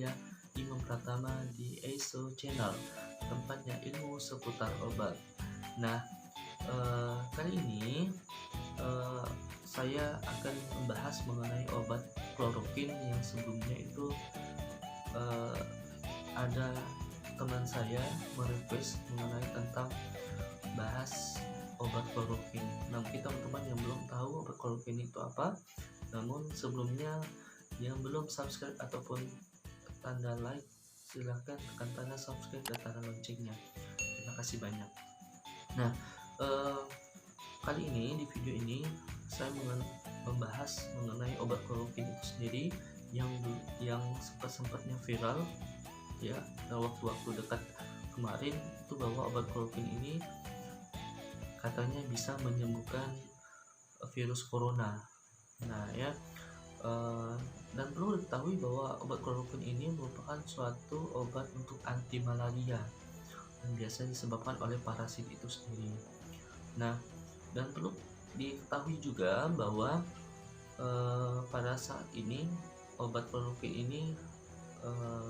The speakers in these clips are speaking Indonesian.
saya Imam Pratama di ESO Channel, tempatnya ilmu seputar obat. Nah, kali ini saya akan membahas mengenai obat kloroquine yang sebelumnya itu ada teman saya merequest mengenai tentang bahas obat kloroquine. Nah, bagi teman-teman yang belum tahu obat kloroquine itu apa, namun sebelumnya yang belum subscribe ataupun tanda like, silahkan tekan tanda subscribe dan tanda loncengnya. Terima kasih banyak. Nah, kali ini di video ini saya membahas mengenai obat kloroquine itu sendiri yang sempat-sempatnya viral ya dalam waktu-waktu dekat kemarin, itu bahwa obat kloroquine ini katanya bisa menyembuhkan virus corona. Nah ya, dan perlu diketahui bahwa obat kloroquine ini merupakan suatu obat untuk anti malaria dan biasa disebabkan oleh parasit itu sendiri. Nah, dan perlu diketahui juga bahwa pada saat ini obat kloroquine ini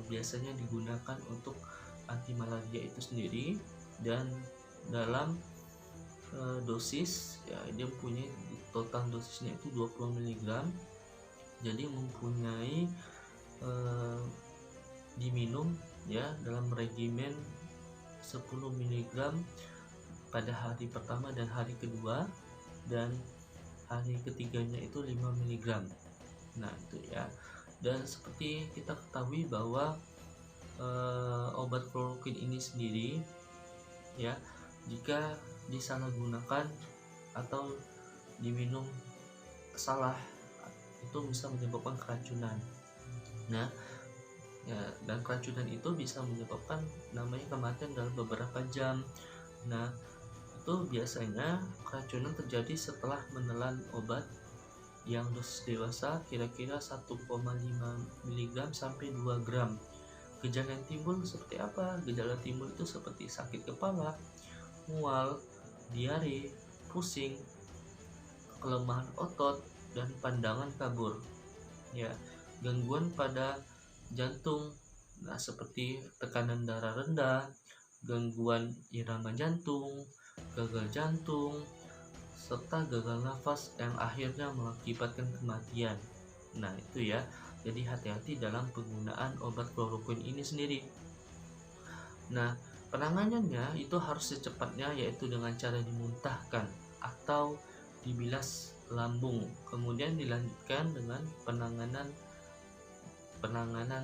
biasanya digunakan untuk anti malaria itu sendiri, dan dalam dosis ya, dia mempunyai total dosisnya itu 20 mg. Jadi mempunyai diminum ya dalam regimen 10 mg pada hari pertama dan hari kedua, dan hari ketiganya itu 5 mg. Nah itu ya. Dan seperti kita ketahui bahwa obat kloroquine ini sendiri ya, jika disalahgunakan atau diminum salah, itu bisa menyebabkan keracunan. Nah ya, dan keracunan itu bisa menyebabkan namanya kematian dalam beberapa jam. Nah itu biasanya keracunan terjadi setelah menelan obat yang dosis dewasa kira-kira 1,5 mg sampai 2 gram. Gejala yang timbul seperti apa? Gejala timbul itu seperti sakit kepala, mual, diare, pusing, kelemahan otot, dan pandangan kabur. Ya, gangguan pada jantung, nah seperti tekanan darah rendah, gangguan irama jantung, gagal jantung, serta gagal nafas yang akhirnya mengakibatkan kematian. Nah itu ya, jadi hati-hati dalam penggunaan obat kloroquine ini sendiri. Nah, penanganannya itu harus secepatnya, yaitu dengan cara dimuntahkan atau dibilas lambung, kemudian dilanjutkan dengan penanganan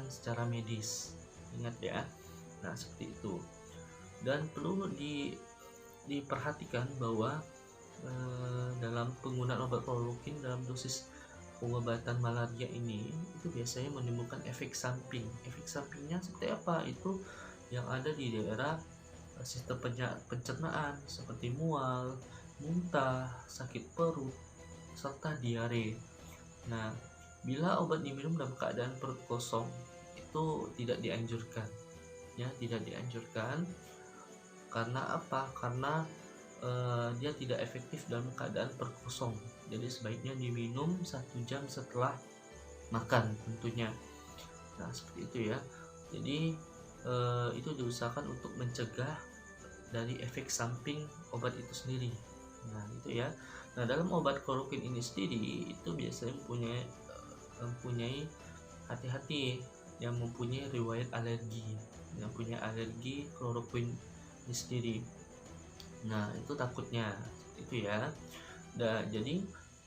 secara medis. Ingat ya. Nah seperti itu. Dan perlu diperhatikan bahwa dalam penggunaan obat kloroquine dalam dosis pengobatan malaria ini itu biasanya menimbulkan efek samping. Efek sampingnya seperti apa? Itu yang ada di daerah sistem pencernaan seperti mual, muntah, sakit perut, serta diare. Nah, bila obat diminum dalam keadaan perut kosong itu tidak dianjurkan. Ya, tidak dianjurkan. Karena apa? Karena dia tidak efektif dalam keadaan perut kosong. Jadi sebaiknya diminum 1 jam setelah makan tentunya. Nah seperti itu ya. Jadi itu diusahakan untuk mencegah dari efek samping obat itu sendiri. Nah itu ya. Nah dalam obat kloroquine ini sendiri itu biasanya mempunyai hati-hati yang mempunyai riwayat alergi, yang punya alergi kloroquine ini sendiri. Nah itu takutnya itu ya. Nah jadi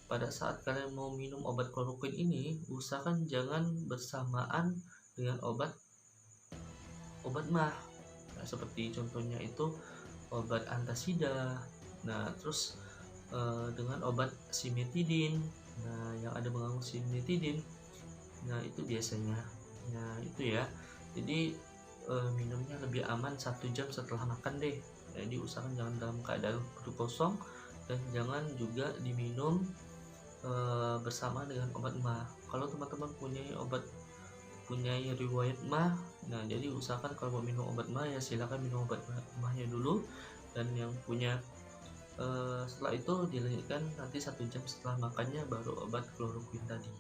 pada saat kalian mau minum obat kloroquine ini, usahakan jangan bersamaan dengan obat mah. Nah, seperti contohnya itu obat antasida. Nah terus dengan obat simetidin. Nah yang ada mengandung simetidin. Nah itu biasanya. Nah itu ya. Jadi minumnya lebih aman 1 jam setelah makan deh. Jadi usahakan jangan dalam keadaan perut kosong, dan jangan juga diminum bersamaan dengan obat mah. Kalau teman-teman punya riwayat mah, nah jadi usahakan kalau mau minum obat mah ya silakan minum obat mahnya dulu, dan yang punya setelah itu dilanjutkan nanti 1 jam setelah makannya baru obat kloroquine tadi.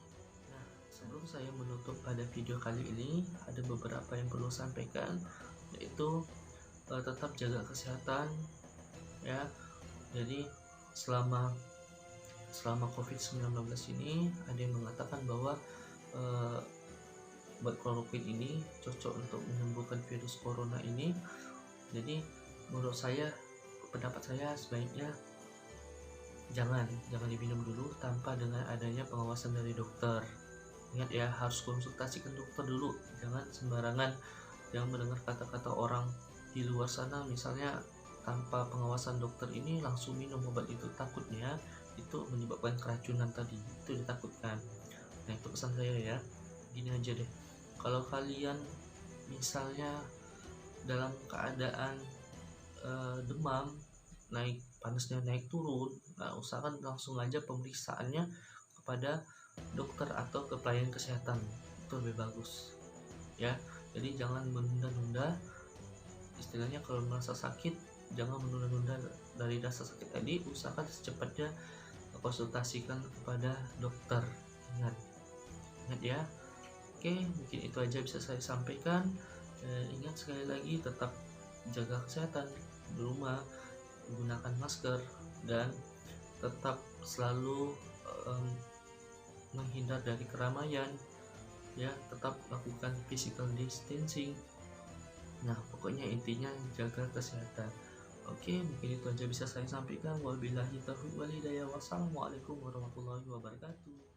Nah sebelum saya menutup pada video kali ini, ada beberapa yang perlu sampaikan, yaitu tetap jaga kesehatan ya. Jadi selama COVID-19 ini ada yang mengatakan bahwa obat kloroquine ini cocok untuk menyembuhkan virus corona ini. Jadi menurut saya, pendapat saya, sebaiknya jangan diminum dulu tanpa dengan adanya pengawasan dari dokter. Ingat ya, harus konsultasikan dokter dulu, jangan sembarangan yang mendengar kata-kata orang di luar sana, misalnya tanpa pengawasan dokter ini langsung minum obat itu. Takutnya itu menyebabkan keracunan tadi, itu ditakutkan. Nah, itu pesan saya ya. Gini aja deh, kalau kalian misalnya dalam keadaan demam, panasnya naik turun, nah usahakan langsung aja pemeriksaannya kepada dokter atau ke pelayan kesehatan, itu lebih bagus ya. Jadi jangan menunda-nunda, istilahnya kalau merasa sakit jangan menunda-nunda dari rasa sakit tadi, usahakan secepatnya konsultasikan kepada dokter. Ingat ya. Oke, mungkin itu aja bisa saya sampaikan. Ingat sekali lagi, tetap jaga kesehatan di rumah, gunakan masker, dan tetap selalu menghindar dari keramaian ya, tetap lakukan physical distancing. Nah, pokoknya intinya jaga kesehatan. Oke, mungkin itu aja bisa saya sampaikan. Wabillahi taufiq wal hidayah. Wassalamualaikum warahmatullahi wabarakatuh.